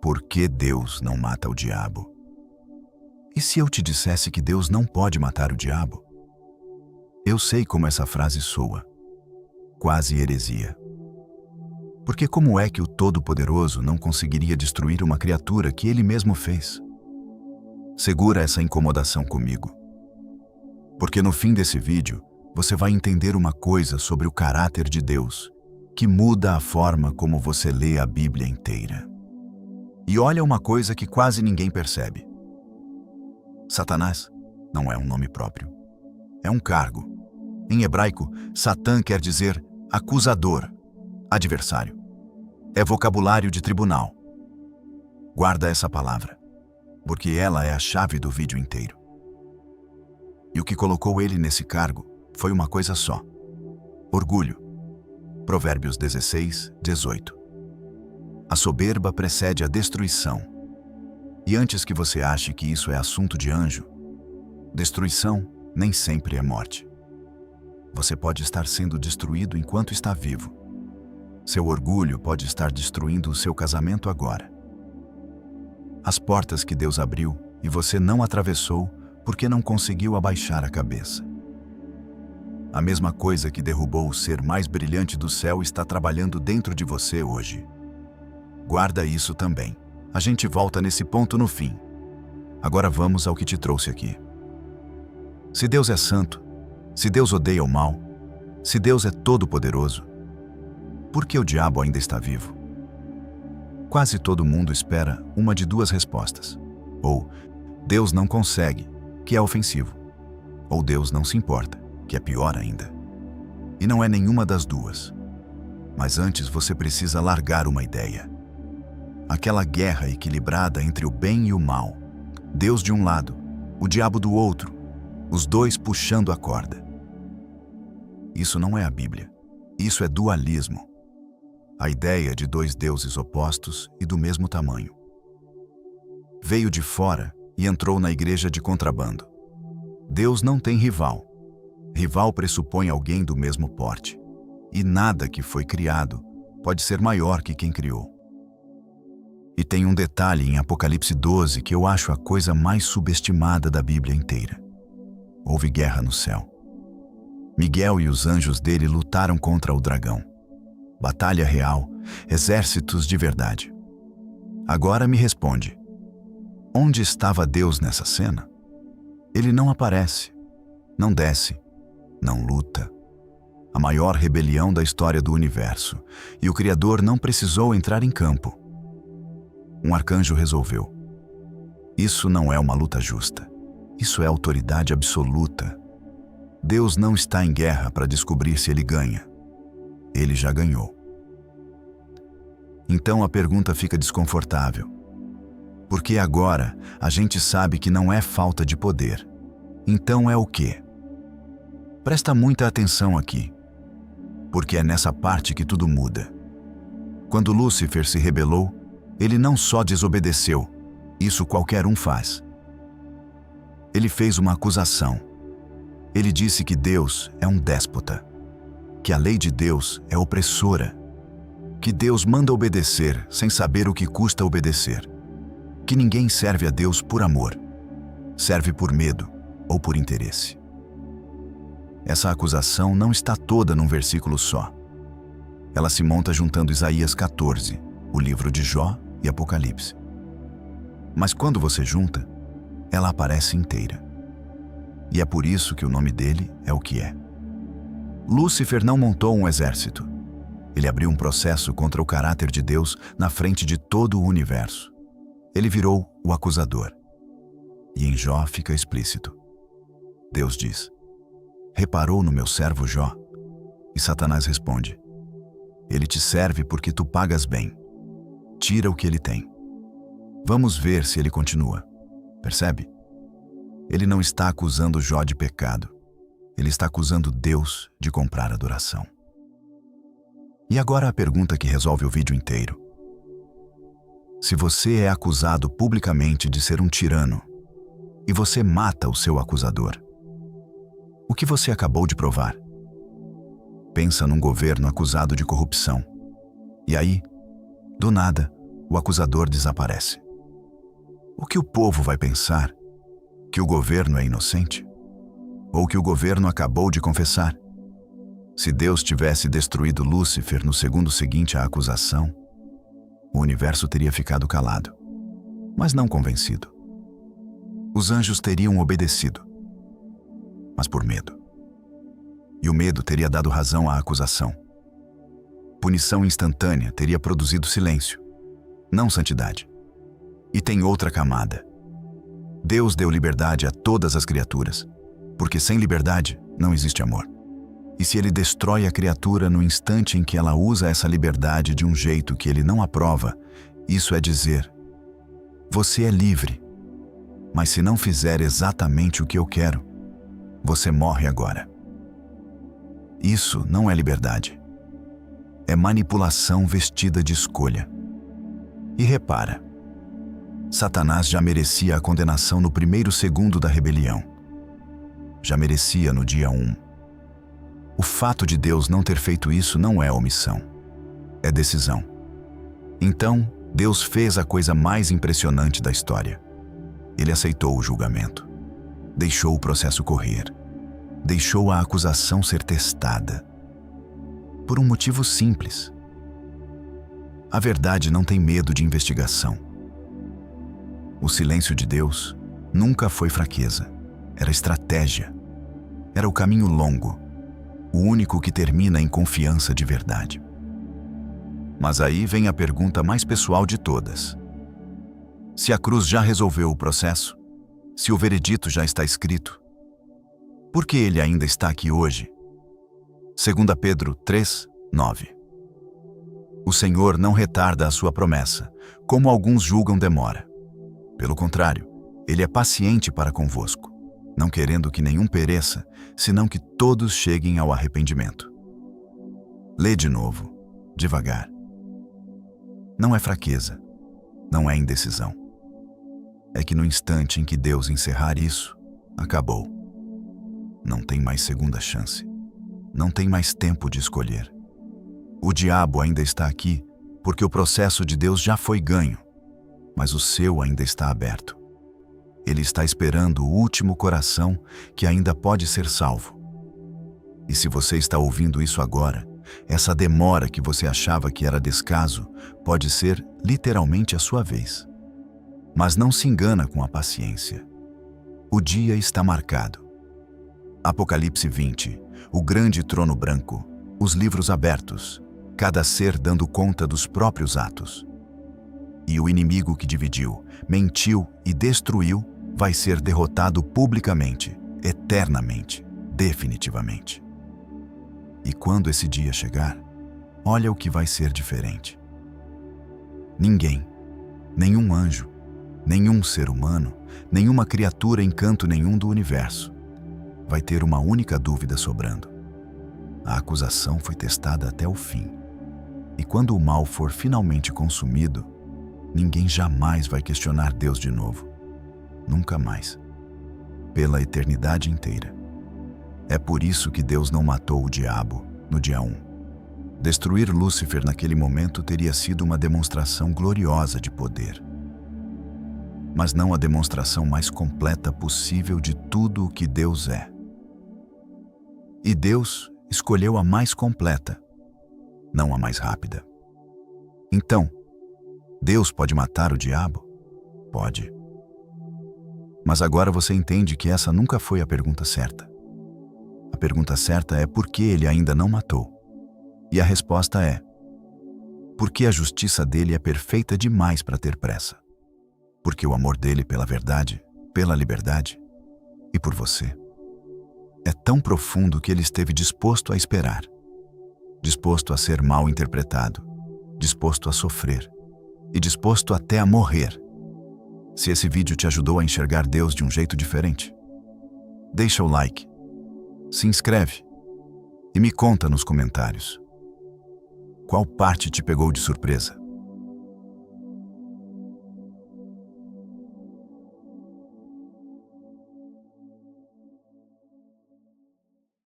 por que Deus não mata o diabo? E se eu te dissesse que Deus não pode matar o diabo? Eu sei como essa frase soa. Quase heresia. Porque como é que o Todo-Poderoso não conseguiria destruir uma criatura que Ele mesmo fez? Segura essa incomodação comigo. Porque no fim desse vídeo, você vai entender uma coisa sobre o caráter de Deus, que muda a forma como você lê a Bíblia inteira. E olha uma coisa que quase ninguém percebe. Satanás não é um nome próprio. É um cargo. Em hebraico, Satã quer dizer acusador, adversário. É vocabulário de tribunal. Guarda essa palavra, porque ela é a chave do vídeo inteiro. E o que colocou ele nesse cargo foi uma coisa só: orgulho. Provérbios 16, 18. A soberba precede a destruição. E antes que você ache que isso é assunto de anjo, destruição nem sempre é morte. Você pode estar sendo destruído enquanto está vivo. Seu orgulho pode estar destruindo o seu casamento agora. As portas que Deus abriu e você não atravessou porque não conseguiu abaixar a cabeça. A mesma coisa que derrubou o ser mais brilhante do céu está trabalhando dentro de você hoje. Guarda isso também. A gente volta nesse ponto no fim. Agora vamos ao que te trouxe aqui. Se Deus é santo, se Deus odeia o mal, se Deus é todo-poderoso, por que o diabo ainda está vivo? Quase todo mundo espera uma de duas respostas. Ou Deus não consegue, que é ofensivo. Ou Deus não se importa, que é pior ainda. E não é nenhuma das duas. Mas antes você precisa largar uma ideia. Aquela guerra equilibrada entre o bem e o mal. Deus de um lado, o diabo do outro, os dois puxando a corda. Isso não é a Bíblia. Isso é dualismo. A ideia de dois deuses opostos e do mesmo tamanho. Veio de fora e entrou na igreja de contrabando. Deus não tem rival. Rival pressupõe alguém do mesmo porte. E nada que foi criado pode ser maior que quem criou. E tem um detalhe em Apocalipse 12 que eu acho a coisa mais subestimada da Bíblia inteira. Houve guerra no céu. Miguel e os anjos dele lutaram contra o dragão. Batalha real, exércitos de verdade. Agora me responde. Onde estava Deus nessa cena? Ele não aparece, não desce, não luta. A maior rebelião da história do universo, e o Criador não precisou entrar em campo. Um arcanjo resolveu. Isso não é uma luta justa. Isso é autoridade absoluta. Deus não está em guerra para descobrir se ele ganha. Ele já ganhou. Então a pergunta fica desconfortável. Porque agora a gente sabe que não é falta de poder. Então é o quê? Presta muita atenção aqui. Porque é nessa parte que tudo muda. Quando Lúcifer se rebelou, ele não só desobedeceu, isso qualquer um faz. Ele fez uma acusação. Ele disse que Deus é um déspota, que a lei de Deus é opressora, que Deus manda obedecer sem saber o que custa obedecer, que ninguém serve a Deus por amor, serve por medo ou por interesse. Essa acusação não está toda num versículo só. Ela se monta juntando Isaías 14, o livro de Jó e Apocalipse. Mas quando você junta, ela aparece inteira. E é por isso que o nome dele é o que é. Lúcifer não montou um exército. Ele abriu um processo contra o caráter de Deus na frente de todo o universo. Ele virou o acusador. E em Jó fica explícito. Deus diz: reparou no meu servo Jó? E Satanás responde: ele te serve porque tu pagas bem. Tira o que ele tem. Vamos ver se ele continua. Percebe? Ele não está acusando Jó de pecado. Ele está acusando Deus de comprar adoração. E agora a pergunta que resolve o vídeo inteiro. Se você é acusado publicamente de ser um tirano e você mata o seu acusador, o que você acabou de provar? Pensa num governo acusado de corrupção. E aí, do nada, o acusador desaparece. O que o povo vai pensar? Que o governo é inocente? Ou que o governo acabou de confessar? Se Deus tivesse destruído Lúcifer no segundo seguinte à acusação, o universo teria ficado calado, mas não convencido. Os anjos teriam obedecido, mas por medo. E o medo teria dado razão à acusação. Punição instantânea teria produzido silêncio, não santidade. E tem outra camada. Deus deu liberdade a todas as criaturas, porque sem liberdade não existe amor. E se ele destrói a criatura no instante em que ela usa essa liberdade de um jeito que ele não aprova, isso é dizer: você é livre, mas se não fizer exatamente o que eu quero, você morre agora. Isso não é liberdade. É manipulação vestida de escolha. E repara, Satanás já merecia a condenação no primeiro segundo da rebelião. Já merecia no dia 1. O fato de Deus não ter feito isso não é omissão, é decisão. Então, Deus fez a coisa mais impressionante da história. Ele aceitou o julgamento, deixou o processo correr, deixou a acusação ser testada. Por um motivo simples. A verdade não tem medo de investigação. O silêncio de Deus nunca foi fraqueza, era estratégia. Era o caminho longo, o único que termina em confiança de verdade. Mas aí vem a pergunta mais pessoal de todas. Se a cruz já resolveu o processo, se o veredito já está escrito, por que ele ainda está aqui hoje? 2 Pedro 3, 9. O Senhor não retarda a sua promessa, como alguns julgam demora. Pelo contrário, ele é paciente para convosco, não querendo que nenhum pereça, senão que todos cheguem ao arrependimento. Lê de novo, devagar. Não é fraqueza, não é indecisão. É que no instante em que Deus encerrar isso, acabou. Não tem mais segunda chance. Não tem mais tempo de escolher. O diabo ainda está aqui, porque o processo de Deus já foi ganho, mas o seu ainda está aberto. Ele está esperando o último coração que ainda pode ser salvo. E se você está ouvindo isso agora, essa demora que você achava que era descaso pode ser literalmente a sua vez. Mas não se engana com a paciência. O dia está marcado. Apocalipse 20, o grande trono branco, os livros abertos, cada ser dando conta dos próprios atos. E o inimigo que dividiu, mentiu e destruiu vai ser derrotado publicamente, eternamente, definitivamente. E quando esse dia chegar, olha o que vai ser diferente. Ninguém, nenhum anjo, nenhum ser humano, nenhuma criatura em canto nenhum do universo vai ter uma única dúvida sobrando. A acusação foi testada até o fim. E quando o mal for finalmente consumido, ninguém jamais vai questionar Deus de novo. Nunca mais. Pela eternidade inteira. É por isso que Deus não matou o diabo no dia 1. Destruir Lúcifer naquele momento teria sido uma demonstração gloriosa de poder. Mas não a demonstração mais completa possível de tudo o que Deus é. E Deus escolheu a mais completa, não a mais rápida. Então, Deus pode matar o diabo? Pode. Mas agora você entende que essa nunca foi a pergunta certa. A pergunta certa é por que ele ainda não matou. E a resposta é: porque a justiça dele é perfeita demais para ter pressa. Porque o amor dele pela verdade, pela liberdade e por você é tão profundo que ele esteve disposto a esperar, disposto a ser mal interpretado, disposto a sofrer e disposto até a morrer. Se esse vídeo te ajudou a enxergar Deus de um jeito diferente, deixa o like, se inscreve e me conta nos comentários. Qual parte te pegou de surpresa?